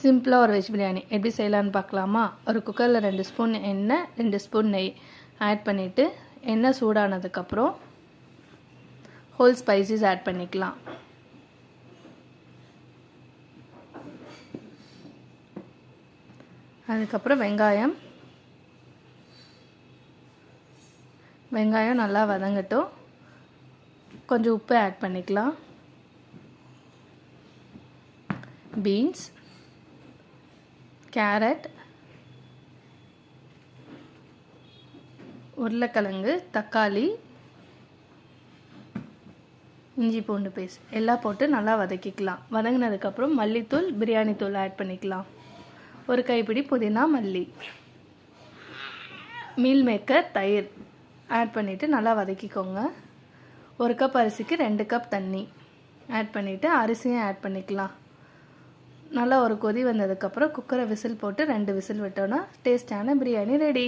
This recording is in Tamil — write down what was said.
சிம்பிளாக ஒரு வெஜ் பிரியாணி எப்படி செய்யலான்னு பார்க்கலாமா? ஒரு குக்கரில் 2 ஸ்பூன் எண்ணெய் 2 ஸ்பூன் நெய் ஆட் பண்ணிவிட்டு எண்ணெய் சூடானதுக்கப்புறம் ஹோல் ஸ்பைசஸ் ஆட் பண்ணிக்கலாம். அதுக்கப்புறம் வெங்காயம் நல்லா வதங்கட்டும். கொஞ்சம் உப்பு ஆட் பண்ணிக்கலாம். பீன்ஸ், கேரட், உருளைக்கிழங்கு, தக்காளி, இஞ்சி பூண்டு பேஸ்ட் எல்லாம் போட்டு நல்லா வதக்கிக்கலாம். வதங்கினதுக்கப்புறம் மல்லித்தூள், பிரியாணி தூள் ஆட் பண்ணிக்கலாம். ஒரு கைப்பிடி புதினா மல்லி, மீல் மேக்கர், தயிர் ஆட் பண்ணிவிட்டு நல்லா வதக்கிக்கோங்க. 1 கப் அரிசிக்கு 2 கப் தண்ணி ஆட் பண்ணிவிட்டு அரிசியும் ஆட் பண்ணிக்கலாம். நல்லா ஒரு கொதி வந்ததுக்கப்புறம் குக்கரை விசில் போட்டு 2 விசில் விட்டோன்னா டேஸ்டான பிரியாணி ரெடி.